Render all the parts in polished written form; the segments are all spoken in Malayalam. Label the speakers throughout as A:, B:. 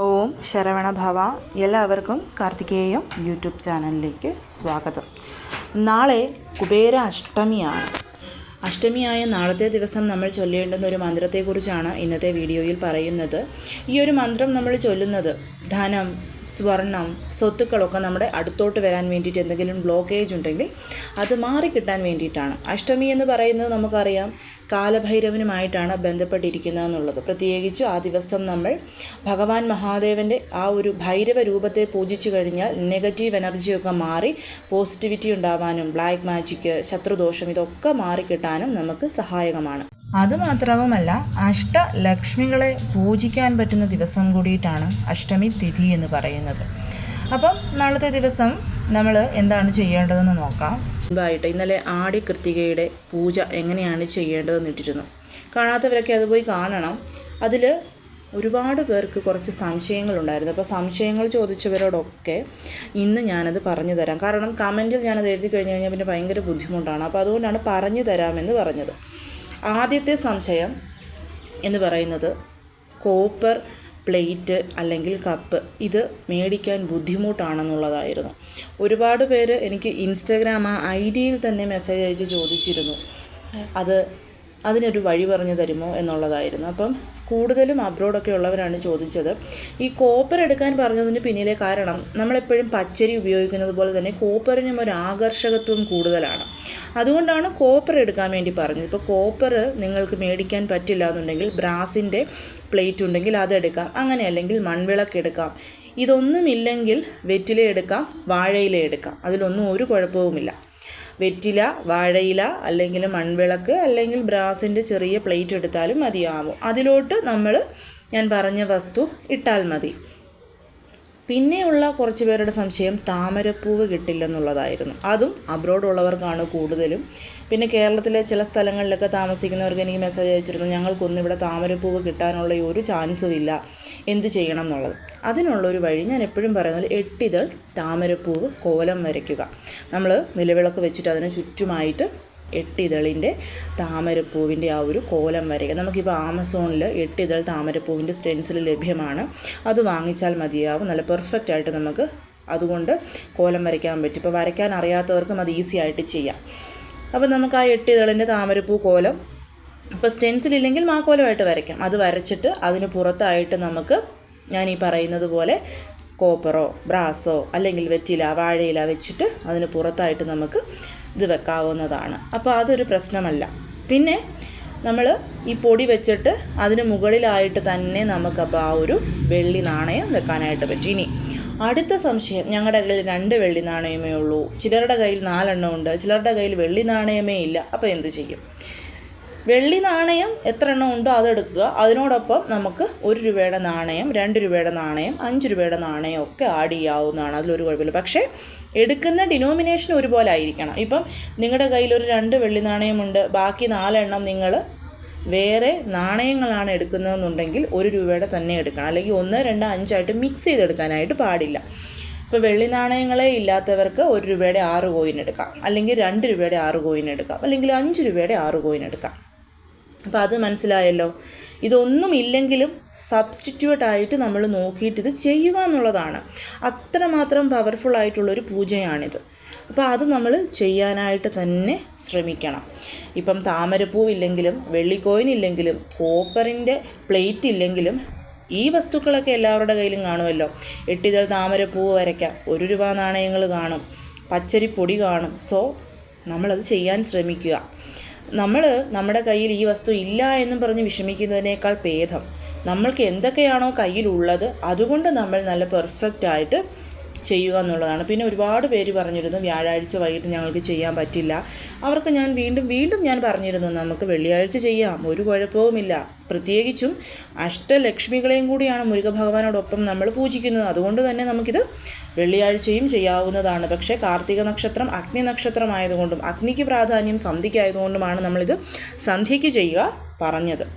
A: ഓം ശരവണ ഭവ. എല്ലാവർക്കും കാർത്തികേയം യൂട്യൂബ് ചാനലിലേക്ക് സ്വാഗതം. നാളെ കുബേര അഷ്ടമിയാണ്. അഷ്ടമിയായ നാളത്തെ ദിവസം നമ്മൾ ചൊല്ലേണ്ടുന്ന ഒരു മന്ത്രത്തെക്കുറിച്ചാണ് ഇന്നത്തെ വീഡിയോയിൽ പറയുന്നത്. ഈ ഒരു മന്ത്രം നമ്മൾ ചൊല്ലുന്നത് ധനം, സ്വർണം, സ്വത്തുക്കളൊക്കെ നമ്മുടെ അടുത്തോട്ട് വരാൻ വേണ്ടിയിട്ട് എന്തെങ്കിലും ബ്ലോക്കേജ് ഉണ്ടെങ്കിൽ അത് മാറിക്കിട്ടാൻ വേണ്ടിയിട്ടാണ്. അഷ്ടമി എന്ന് പറയുന്നത് നമുക്കറിയാം കാലഭൈരവനുമായിട്ടാണ് ബന്ധപ്പെട്ടിരിക്കുന്നതെന്നുള്ളത്. പ്രത്യേകിച്ച് ആ ദിവസം നമ്മൾ ഭഗവാൻ മഹാദേവൻ്റെ ആ ഒരു ഭൈരവ രൂപത്തെ പൂജിച്ചു കഴിഞ്ഞാൽ നെഗറ്റീവ് എനർജിയൊക്കെ മാറി പോസിറ്റിവിറ്റി ഉണ്ടാവാനും ബ്ലാക്ക് മാജിക്ക്, ശത്രുദോഷം ഇതൊക്കെ മാറിക്കിട്ടാനും നമുക്ക് സഹായകമാണ്. അതുമാത്രവുമല്ല, അഷ്ടലക്ഷ്മികളെ പൂജിക്കാൻ പറ്റുന്ന ദിവസം കൂടിയിട്ടാണ് അഷ്ടമി തിഥി എന്ന് പറയുന്നത്. അപ്പം നാളത്തെ ദിവസം നമ്മൾ എന്താണ് ചെയ്യേണ്ടതെന്ന് നോക്കാം. മുൻപായിട്ട് ഇന്നലെ ആടി കൃത്തികയുടെ പൂജ എങ്ങനെയാണ് ചെയ്യേണ്ടതെന്ന് ഇട്ടിരുന്നു. കാണാത്തവരൊക്കെ അത് പോയി കാണണം. അതിൽ ഒരുപാട് പേർക്ക് കുറച്ച് സംശയങ്ങളുണ്ടായിരുന്നു. അപ്പോൾ സംശയങ്ങൾ ചോദിച്ചവരോടൊക്കെ ഇന്ന് ഞാനത് പറഞ്ഞു തരാം. കാരണം കമൻറ്റിൽ ഞാനത് എഴുതി കഴിഞ്ഞ് കഴിഞ്ഞാൽ പിന്നെ ഭയങ്കര ബുദ്ധിമുട്ടാണ്. അപ്പോൾ അതുകൊണ്ടാണ് പറഞ്ഞു തരാമെന്ന് പറഞ്ഞത്. ആദ്യത്തെ സംശയം എന്ന് പറയുന്നത് കോപ്പർ പ്ലേറ്റ് അല്ലെങ്കിൽ കപ്പ് ഇത് മേടിക്കാൻ ബുദ്ധിമുട്ടാണെന്നുള്ളതായിരുന്നു. ഒരുപാട് പേര് എനിക്ക് ഇൻസ്റ്റഗ്രാം ID തന്നെ മെസ്സേജ് അയച്ച് ചോദിച്ചിരുന്നു അതിനൊരു വഴി പറഞ്ഞു തരുമോ എന്നുള്ളതായിരുന്നു. അപ്പം കൂടുതലും അബ്രോഡൊക്കെ ഉള്ളവരാണ് ചോദിച്ചത്. ഈ കോപ്പർ എടുക്കാൻ പറഞ്ഞതിന് പിന്നിലെ കാരണം നമ്മളെപ്പോഴും പച്ചരി ഉപയോഗിക്കുന്നത് പോലെ തന്നെ കോപ്പറിനും ഒരു ആകർഷകത്വം കൂടുതലാണ്. അതുകൊണ്ടാണ് കോപ്പർ എടുക്കാൻ വേണ്ടി പറഞ്ഞത്. ഇപ്പോൾ കോപ്പർ നിങ്ങൾക്ക് മേടിക്കാൻ പറ്റില്ല എന്നുണ്ടെങ്കിൽ ബ്രാസിൻ്റെ പ്ലേറ്റ് ഉണ്ടെങ്കിൽ അതെടുക്കാം. അങ്ങനെ അല്ലെങ്കിൽ മൺവിളക്ക് എടുക്കാം. ഇതൊന്നുമില്ലെങ്കിൽ വെറ്റില എടുക്കാം, വാഴയില എടുക്കാം. അതിലൊന്നും ഒരു കുഴപ്പവുമില്ല. വെറ്റില, വാഴയില അല്ലെങ്കിൽ മൺവിളക്ക് അല്ലെങ്കിൽ ബ്രാസിൻ്റെ ചെറിയ പ്ലേറ്റ് എടുത്താലും മതിയാവും. അതിലോട്ട് ഞാൻ പറഞ്ഞ വസ്തു ഇട്ടാൽ മതി. പിന്നെയുള്ള കുറച്ച് പേരുടെ സംശയം താമരപ്പൂവ് കിട്ടില്ലെന്നുള്ളതായിരുന്നു. അതും അബ്രോഡുള്ളവർക്കാണ് കൂടുതലും. പിന്നെ കേരളത്തിലെ ചില സ്ഥലങ്ങളിലൊക്കെ താമസിക്കുന്നവർക്ക് എനിക്ക് മെസ്സേജ് അയച്ചിരുന്നു, ഞങ്ങൾക്കൊന്നും ഇവിടെ താമരപ്പൂവ് കിട്ടാനുള്ള ഒരു ചാൻസും ഇല്ല, എന്ത് ചെയ്യണം എന്നുള്ളത്. അതിനുള്ളൊരു വഴി ഞാൻ എപ്പോഴും പറയുന്നത് 8 ഇതൾ താമരപ്പൂവ് കോലം വരയ്ക്കുക. നമ്മൾ നിലവിളക്ക് വെച്ചിട്ട് അതിന് ചുറ്റുമായിട്ട് 8 ഇതളിൻ്റെ താമരപ്പൂവിൻ്റെ ആ ഒരു കോലം വരയ്ക്കുക. നമുക്കിപ്പോൾ ആമസോണിൽ 8 ഇതൾ താമരപ്പൂവിൻ്റെ സ്റ്റെൻസിൽ ലഭ്യമാണ്. അത് വാങ്ങിച്ചാൽ മതിയാവും. നല്ല പെർഫെക്റ്റ് ആയിട്ട് നമുക്ക് അതുകൊണ്ട് കോലം വരയ്ക്കാൻ പറ്റും. ഇപ്പോൾ വരയ്ക്കാൻ അറിയാത്തവർക്കും അത് ഈസി ആയിട്ട് ചെയ്യാം. അപ്പോൾ നമുക്ക് ആ 8 ഇതളിൻ്റെ താമരപ്പൂ കോലം ഇപ്പോൾ സ്റ്റെൻസിലില്ലെങ്കിൽ മാക്കോലമായിട്ട് വരയ്ക്കാം. അത് വരച്ചിട്ട് അതിന് പുറത്തായിട്ട് നമുക്ക് ഞാൻ ഈ പറയുന്നത് പോലെ കോപ്പറോ ബ്രാസോ അല്ലെങ്കിൽ വെറ്റില, വാഴയില വെച്ചിട്ട് അതിന് പുറത്തായിട്ട് നമുക്ക് ഇത് വെക്കാവുന്നതാണ്. അപ്പോൾ അതൊരു പ്രശ്നമല്ല. പിന്നെ നമ്മൾ ഈ പൊടി വെച്ചിട്ട് അതിന് മുകളിലായിട്ട് തന്നെ നമുക്കപ്പോൾ ആ ഒരു വെള്ളി നാണയം വെക്കാനായിട്ട് പറ്റും. ഇനി അടുത്ത സംശയം, ഞങ്ങളുടെ കയ്യിൽ 2 വെള്ളി നാണയമേ ഉള്ളൂ, ചിലരുടെ കയ്യിൽ 4 എണ്ണം ഉണ്ട്, ചിലരുടെ കയ്യിൽ വെള്ളി നാണയമേ ഇല്ല. അപ്പോൾ എന്ത് ചെയ്യും? വെള്ളി നാണയം എത്ര എണ്ണം ഉണ്ടോ അതെടുക്കുക. അതിനോടൊപ്പം നമുക്ക് 1 രൂപയുടെ നാണയം, 2 രൂപയുടെ നാണയം, 5 രൂപയുടെ നാണയം ഒക്കെ ആഡ് ചെയ്യാവുന്നതാണ്. അതിലൊരു കുഴപ്പമില്ല. പക്ഷേ എടുക്കുന്ന ഡിനോമിനേഷൻ ഒരുപോലെ ആയിരിക്കണം. ഇപ്പം നിങ്ങളുടെ കയ്യിൽ ഒരു 2 വെള്ളി നാണയമുണ്ട്, ബാക്കി 4 എണ്ണം നിങ്ങൾ വേറെ നാണയങ്ങളാണ് എടുക്കുന്നതെന്നുണ്ടെങ്കിൽ 1 രൂപയുടെ തന്നെ എടുക്കണം. അല്ലെങ്കിൽ 1, 2, 5 ആയിട്ട് മിക്സ് ചെയ്തെടുക്കാനായിട്ട് പാടില്ല. ഇപ്പോൾ വെള്ളി നാണയങ്ങളെ ഇല്ലാത്തവർക്ക് 1 രൂപയുടെ 6 കോയിൻ എടുക്കാം, അല്ലെങ്കിൽ 2 രൂപയുടെ 6 കോയിൻ എടുക്കാം, അല്ലെങ്കിൽ 5 രൂപയുടെ 6 കോയിൻ എടുക്കാം. അപ്പോൾ അത് മനസ്സിലായല്ലോ. ഇതൊന്നും ഇല്ലെങ്കിലും സബ്സ്റ്റിറ്റ്യൂട്ടായിട്ട് നമ്മൾ നോക്കിയിട്ട് ഇത് ചെയ്യുക എന്നുള്ളതാണ്. അത്രമാത്രം പവർഫുള്ളായിട്ടുള്ളൊരു പൂജയാണിത്. അപ്പോൾ അത് നമ്മൾ ചെയ്യാനായിട്ട് തന്നെ ശ്രമിക്കണം. ഇപ്പം താമരപ്പൂവില്ലെങ്കിലും വെള്ളിക്കോയിൻ ഇല്ലെങ്കിലും കോപ്പറിൻ്റെ പ്ലേറ്റ് ഇല്ലെങ്കിലും ഈ വസ്തുക്കളൊക്കെ എല്ലാവരുടെ കയ്യിലും കാണുമല്ലോ. 8 ഇതൾ താമരപ്പൂവ് വരയ്ക്കാം, 1 രൂപ നാണയങ്ങൾ കാണും, പച്ചരിപ്പൊടി കാണും. സോ നമ്മളത് ചെയ്യാൻ ശ്രമിക്കുക. നമ്മുടെ കയ്യിൽ ഈ വസ്തു ഇല്ല എന്നും പറഞ്ഞ് വിഷമിക്കുന്നതിനേക്കാൾ ഭേദം നമ്മൾക്ക് എന്തൊക്കെയാണോ കയ്യിലുള്ളത് അതുകൊണ്ട് നമ്മൾ നല്ല പെർഫെക്റ്റായിട്ട് ചെയ്യുക എന്നുള്ളതാണ്. പിന്നെ ഒരുപാട് പേര് പറഞ്ഞിരുന്നു വ്യാഴാഴ്ച വൈകിട്ട് ഞങ്ങൾക്ക് ചെയ്യാൻ പറ്റില്ല. അവർക്ക് ഞാൻ വീണ്ടും ഞാൻ പറഞ്ഞിരുന്നു, നമുക്ക് വെള്ളിയാഴ്ച ചെയ്യാം, ഒരു കുഴപ്പവുമില്ല. പ്രത്യേകിച്ചും അഷ്ടലക്ഷ്മികളെയും കൂടിയാണ് മുരുകഭഗവാനോടൊപ്പം നമ്മൾ പൂജിക്കുന്നത്. അതുകൊണ്ട് തന്നെ നമുക്കിത് വെള്ളിയാഴ്ചയും ചെയ്യാവുന്നതാണ്. പക്ഷേ കാർത്തിക നക്ഷത്രം അഗ്നി നക്ഷത്രമായതുകൊണ്ടും അഗ്നിക്ക് പ്രാധാന്യം സന്ധ്യയ്ക്കായതുകൊണ്ടുമാണ് നമ്മളിത് സന്ധ്യയ്ക്ക് ചെയ്യുക പറഞ്ഞത്.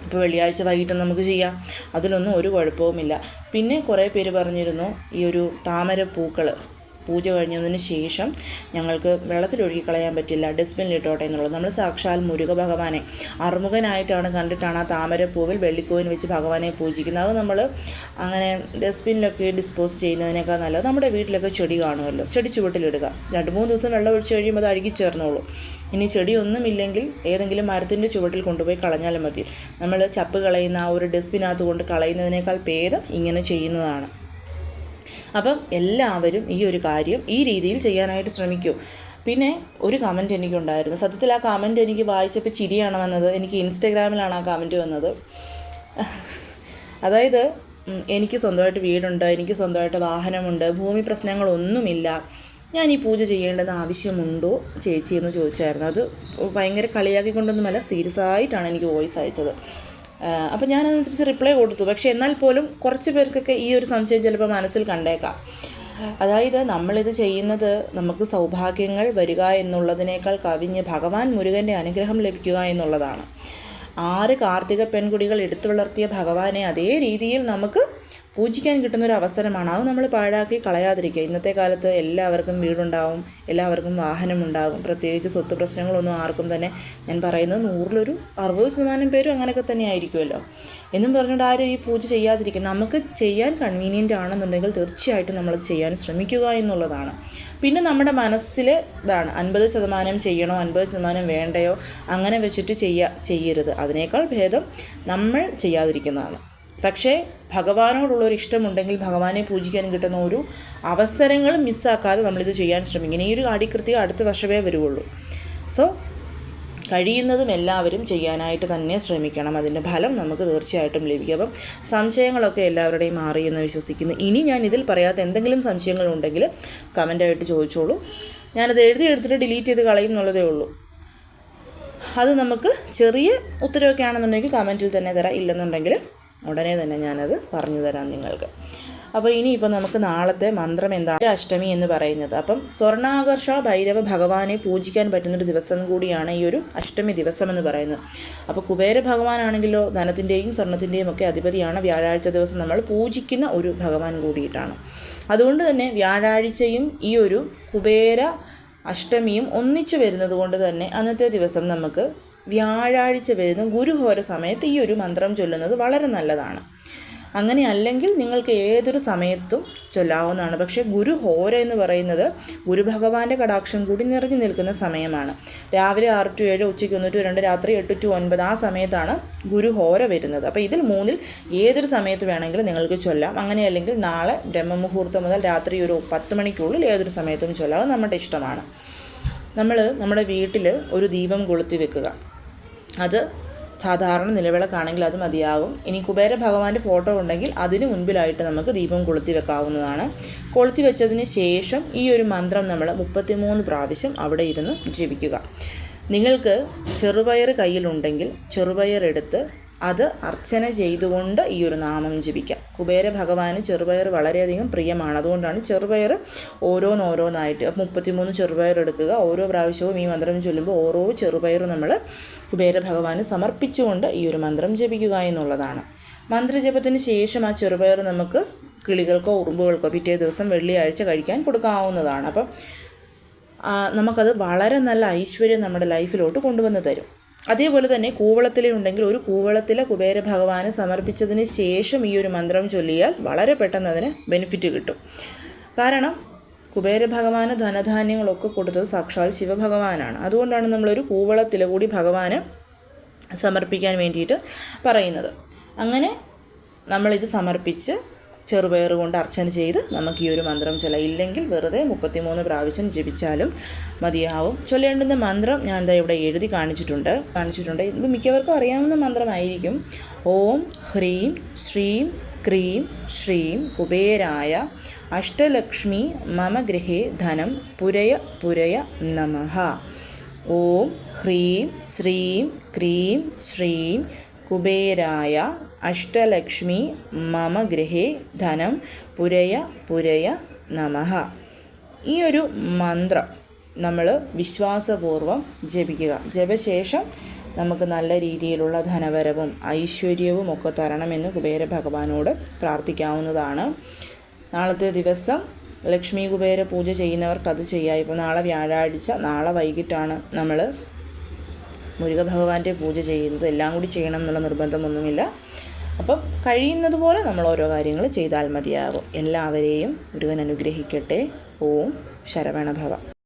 A: ഇപ്പോൾ വെള്ളിയാഴ്ച വൈകിട്ട് നമുക്ക് ചെയ്യാം, അതിലൊന്നും ഒരു കുഴപ്പവുമില്ല. പിന്നെ കുറേ പേര് പറഞ്ഞിരുന്നു ഈ ഒരു താമരപ്പൂക്കൾ പൂജ കഴിഞ്ഞതിന് ശേഷം ഞങ്ങൾക്ക് വെള്ളത്തിലൊഴുകി കളയാൻ പറ്റില്ല, ഡസ്റ്റ്ബിനിലിട്ടോട്ടെ എന്നുള്ളത്. നമ്മൾ സാക്ഷാൽ മുരുക ഭഗവാനെ അറുമുഖനായിട്ടാണ് കണ്ടിട്ടാണ് ആ താമരപ്പൂവിൽ വെള്ളിക്കോയിൻ വെച്ച് ഭഗവാനെ പൂജിക്കുന്നത്. അത് നമ്മൾ അങ്ങനെ ഡസ്റ്റ്ബിനിലൊക്കെ ഡിസ്പോസ് ചെയ്യുന്നതിനേക്കാൾ നല്ലത് നമ്മുടെ വീട്ടിലൊക്കെ ചെടി കാണുമല്ലോ, ചെടി ചുവട്ടിലിടുക. 2-3 ദിവസം വെള്ളം ഒഴിച്ച് കഴിയുമ്പോൾ അത് അഴുകി ചേർന്നോളൂ. ഇനി ചെടിയൊന്നുമില്ലെങ്കിൽ ഏതെങ്കിലും മരത്തിൻ്റെ ചുവട്ടിൽ കൊണ്ടുപോയി കളഞ്ഞാലും മതി. നമ്മൾ ചപ്പ് കളയുന്ന ആ ഒരു ഡസ്റ്റ്ബിനകത്ത് കൊണ്ട് കളയുന്നതിനേക്കാൾ ഭേദം ഇങ്ങനെ ചെയ്യുന്നതാണ്. അപ്പം എല്ലാവരും ഈ ഒരു കാര്യം ഈ രീതിയിൽ ചെയ്യാനായിട്ട് ശ്രമിക്കൂ. പിന്നെ ഒരു കമൻറ്റ് എനിക്കുണ്ടായിരുന്നു. സത്യത്തിൽ ആ കമൻറ്റ് എനിക്ക് വായിച്ചപ്പോൾ ചിരിയാണ് വന്നത്. എനിക്ക് ഇൻസ്റ്റഗ്രാമിലാണ് ആ കമൻറ്റ് വന്നത്. അതായത് എനിക്ക് സ്വന്തമായിട്ട് വീടുണ്ട്, എനിക്ക് സ്വന്തമായിട്ട് വാഹനമുണ്ട്, ഭൂമി പ്രശ്നങ്ങളൊന്നുമില്ല, ഞാൻ ഈ പൂജ ചെയ്യേണ്ടത് ആവശ്യമുണ്ടോ ചേച്ചി എന്ന് ചോദിച്ചായിരുന്നു. അത് ഭയങ്കര കളിയാക്കിക്കൊണ്ടൊന്നുമല്ല, സീരിയസ് ആയിട്ടാണ് എനിക്ക് വോയിസ് അയച്ചത്. അപ്പോൾ ഞാനതനുസരിച്ച് റിപ്ലൈ കൊടുത്തു. പക്ഷേ എന്നാൽ പോലും കുറച്ച് പേർക്കൊക്കെ ഈ ഒരു സംശയം ചിലപ്പോൾ മനസ്സിൽ കണ്ടേക്കാം. അതായത് നമ്മളിത് ചെയ്യുന്നത് നമുക്ക് സൗഭാഗ്യങ്ങൾ വരിക എന്നുള്ളതിനേക്കാൾ കവിഞ്ഞ് ഭഗവാൻ മുരുകൻ്റെ അനുഗ്രഹം ലഭിക്കുക എന്നുള്ളതാണ്. 6 കാർത്തിക പെൺകുടികൾ എടുത്തു വളർത്തിയ ഭഗവാനെ അതേ രീതിയിൽ നമുക്ക് പൂജിക്കാൻ കിട്ടുന്നൊരു അവസരമാണ്. അത് നമ്മൾ പാഴാക്കി കളയാതിരിക്കുക. ഇന്നത്തെ കാലത്ത് എല്ലാവർക്കും വീടുണ്ടാവും, എല്ലാവർക്കും വാഹനമുണ്ടാകും. പ്രത്യേകിച്ച് സ്വത്ത് പ്രശ്നങ്ങളൊന്നും ആർക്കും തന്നെ, ഞാൻ പറയുന്നത് 100-ൽ 60% പേരും അങ്ങനെയൊക്കെ തന്നെ ആയിരിക്കുമല്ലോ. എന്നും പറഞ്ഞുകൊണ്ട് ആരും ഈ പൂജ ചെയ്യാതിരിക്കും. നമുക്ക് ചെയ്യാൻ കൺവീനിയൻ്റ് ആണെന്നുണ്ടെങ്കിൽ തീർച്ചയായിട്ടും നമ്മളത് ചെയ്യാൻ ശ്രമിക്കുക എന്നുള്ളതാണ്. പിന്നെ നമ്മുടെ മനസ്സിൽ ഇതാണ്, 50% ചെയ്യണോ 50% വേണ്ടയോ അങ്ങനെ വെച്ചിട്ട് ചെയ്യരുത്. അതിനേക്കാൾ ഭേദം നമ്മൾ ചെയ്യാതിരിക്കുന്നതാണ്. പക്ഷേ ഭഗവാനോടുള്ളൊരു ഇഷ്ടമുണ്ടെങ്കിൽ ഭഗവാനെ പൂജിക്കാൻ കിട്ടുന്ന ഒരു അവസരങ്ങളും മിസ്സാക്കാതെ നമ്മളിത് ചെയ്യാൻ ശ്രമിക്കണം. ഈ ഒരു അടികൃത്യം അടുത്ത വർഷമേ വരുള്ളൂ. സോ കഴിയുന്നതും എല്ലാവരും ചെയ്യാനായിട്ട് തന്നെ ശ്രമിക്കണം. അതിൻ്റെ ഫലം നമുക്ക് തീർച്ചയായിട്ടും ലഭിക്കും. അപ്പം സംശയങ്ങളൊക്കെ എല്ലാവരുടെയും മാറിയെന്ന് വിശ്വസിക്കുന്നു. ഇനി ഞാൻ ഇതിൽ പറയാത്ത എന്തെങ്കിലും സംശയങ്ങളുണ്ടെങ്കിൽ കമൻ്റായിട്ട് ചോദിച്ചോളൂ. ഞാനത് എടുത്തിട്ട് ഡിലീറ്റ് ചെയ്ത് കളയും എന്നുള്ളതേ ഉള്ളൂ. അത് നമുക്ക് ചെറിയ ഉത്തരവൊക്കെ ആണെന്നുണ്ടെങ്കിൽ കമൻറ്റിൽ തന്നെ തരാം, ഇല്ലെന്നുണ്ടെങ്കിൽ ഉടനെ തന്നെ ഞാനത് പറഞ്ഞു തരാം നിങ്ങൾക്ക്. അപ്പോൾ ഇനിയിപ്പോൾ നമുക്ക് നാളത്തെ മന്ത്രം എന്താണ്? അഷ്ടമി എന്ന് പറയുന്നത്. അപ്പം സ്വർണ്ണാകർഷ ഭൈരവ ഭഗവാനെ പൂജിക്കാൻ പറ്റുന്നൊരു ദിവസം കൂടിയാണ് ഈ ഒരു അഷ്ടമി ദിവസം എന്ന് പറയുന്നത്. അപ്പോൾ കുബേര ഭഗവാനാണെങ്കിലോ ധനത്തിൻ്റെയും സ്വർണ്ണത്തിൻ്റെയും ഒക്കെ അധിപതിയാണ്. വ്യാഴാഴ്ച ദിവസം നമ്മൾ പൂജിക്കുന്ന ഒരു ഭഗവാൻ കൂടിയിട്ടാണ്. അതുകൊണ്ട് തന്നെ വ്യാഴാഴ്ചയും ഈ ഒരു കുബേര അഷ്ടമിയും ഒന്നിച്ചു വരുന്നത് കൊണ്ട് തന്നെ അന്നത്തെ ദിവസം നമുക്ക് വ്യാഴാഴ്ച വരുന്ന ഗുരുഹോര സമയത്ത് ഈ ഒരു മന്ത്രം ചൊല്ലുന്നത് വളരെ നല്ലതാണ്. അങ്ങനെ അല്ലെങ്കിൽ നിങ്ങൾക്ക് ഏതൊരു സമയത്തും ചൊല്ലാവുന്നതാണ്. പക്ഷേ ഗുരുഹോര എന്ന് പറയുന്നത് ഗുരുഭഗവാന്റെ കടാക്ഷം കൂടി നിറഞ്ഞു നിൽക്കുന്ന സമയമാണ്. രാവിലെ 6 to 7, ഉച്ചയ്ക്ക് 1 to 2, രാത്രി 8 to 9 ആ സമയത്താണ് ഗുരുഹോര വരുന്നത്. അപ്പോൾ ഇതിൽ 3-ൽ ഏതൊരു സമയത്ത് വേണമെങ്കിലും നിങ്ങൾക്ക് ചൊല്ലാം. അങ്ങനെ അല്ലെങ്കിൽ നാളെ ബ്രഹ്മമുഹൂർത്തം മുതൽ രാത്രി ഒരു 10 മണിക്കുള്ളിൽ ഏതൊരു സമയത്തും ചൊല്ലാം. അത് നമ്മുടെ ഇഷ്ടമാണ്. നമ്മുടെ വീട്ടിൽ ഒരു ദീപം കൊളുത്തി വെക്കുക. അത് സാധാരണ നിലവിളക്കാണെങ്കിൽ അത് മതിയാവും. ഇനി കുബേര ഭഗവാന്റെ ഫോട്ടോ ഉണ്ടെങ്കിൽ അതിന് മുൻപിലായിട്ട് നമുക്ക് ദീപം കൊളുത്തി വെക്കാവുന്നതാണ്. കൊളുത്തി വെച്ചതിന് ശേഷം ഈ ഒരു മന്ത്രം നമ്മൾ 33 പ്രാവശ്യം അവിടെ ഇരുന്ന് ജപിക്കുക. നിങ്ങൾക്ക് ചെറുപയർ കയ്യിലുണ്ടെങ്കിൽ ചെറുപയർ എടുത്ത് അത് അർച്ചന ചെയ്തുകൊണ്ട് ഈ ഒരു നാമം ജപിക്കാം. കുബേര ഭഗവാന് ചെറുപയർ വളരെയധികം പ്രിയമാണ്. അതുകൊണ്ടാണ് ചെറുപയർ ഓരോന്നായിട്ട് 33 ചെറുപയർ എടുക്കുക. ഓരോ പ്രാവശ്യവും ഈ മന്ത്രം ചൊല്ലുമ്പോൾ ഓരോ ചെറുപയറും നമ്മൾ കുബേര ഭഗവാന് സമർപ്പിച്ചുകൊണ്ട് ഈ ഒരു മന്ത്രം ജപിക്കുക എന്നുള്ളതാണ്. മന്ത്രജപത്തിന് ശേഷം ആ ചെറുപയർ നമുക്ക് കിളികൾക്കോ ഉറുമ്പുകൾക്കോ പിറ്റേ ദിവസം വെള്ളിയാഴ്ച കഴിക്കാൻ കൊടുക്കാവുന്നതാണ്. അപ്പം നമുക്കത് വളരെ നല്ല ഐശ്വര്യം നമ്മുടെ ലൈഫിലോട്ട് കൊണ്ടുവന്ന് തരും. അതേപോലെ തന്നെ കൂവളത്തിലെ ഉണ്ടെങ്കിൽ ഒരു കൂവളത്തിലെ കുബേര ഭഗവാന് സമർപ്പിച്ചതിന് ശേഷം ഈ ഒരു മന്ത്രം ചൊല്ലിയാൽ വളരെ പെട്ടെന്ന് അതിന് ബെനിഫിറ്റ് കിട്ടും. കാരണം കുബേര ഭഗവാന് ധനധാന്യങ്ങളൊക്കെ കൊടുത്തത് സാക്ഷാൽ ശിവഭഗവാനാണ്. അതുകൊണ്ടാണ് നമ്മളൊരു കൂവളത്തിലെ കൂടി ഭഗവാന് സമർപ്പിക്കാൻ വേണ്ടിയിട്ട് പറയുന്നത്. അങ്ങനെ നമ്മളിത് സമർപ്പിച്ച് ചെറുപയർ കൊണ്ട് അർച്ചന ചെയ്ത് നമുക്ക് ഈ ഒരു മന്ത്രം ചൊല്ലാം. ഇല്ലെങ്കിൽ വെറുതെ 33 പ്രാവശ്യം ജപിച്ചാലും മതിയാവും. ചൊല്ലേണ്ടുന്ന മന്ത്രം ഞാൻ ഇവിടെ എഴുതി കാണിച്ചിട്ടുണ്ട്. ഇത് മിക്കവർക്കും അറിയാവുന്ന മന്ത്രമായിരിക്കും. ഓം ഹ്രീം ശ്രീം ക്രീം ശ്രീം കുബേരായ അഷ്ടലക്ഷ്മി മമ ഗൃഹേ ധനം പുരയ നമഃ. ഓം ഹ്രീം ശ്രീം ക്രീം ശ്രീം കുബേരായ അഷ്ടലക്ഷ്മി മമ ഗൃഹേ ധനം പുരയ നമഃ. ഈ ഒരു മന്ത്രം നമ്മൾ വിശ്വാസപൂർവ്വം ജപിക്കുക. ജപശേഷം നമുക്ക് നല്ല രീതിയിലുള്ള ധനവരവും ഐശ്വര്യവും ഒക്കെ തരണമെന്ന് കുബേര ഭഗവാനോട് പ്രാർത്ഥിക്കാവുന്നതാണ്. നാളത്തെ ദിവസം ലക്ഷ്മി കുബേര പൂജ ചെയ്യുന്നവർക്ക് അത് ചെയ്യാം. ഇപ്പോൾ നാളെ വ്യാഴാഴ്ച, നാളെ വൈകിട്ടാണ് നമ്മൾ മുരുക ഭഗവാന്റെ പൂജ ചെയ്യുന്നത്. എല്ലാം കൂടി ചെയ്യണം എന്നുള്ള നിർബന്ധമൊന്നുമില്ല. അപ്പം കഴിയുന്നത് പോലെ നമ്മൾ ഓരോ കാര്യങ്ങൾ ചെയ്താൽ മതിയാകും. എല്ലാവരെയും മുരുകൻ അനുഗ്രഹിക്കട്ടെ. ഓം ശരവണഭവ.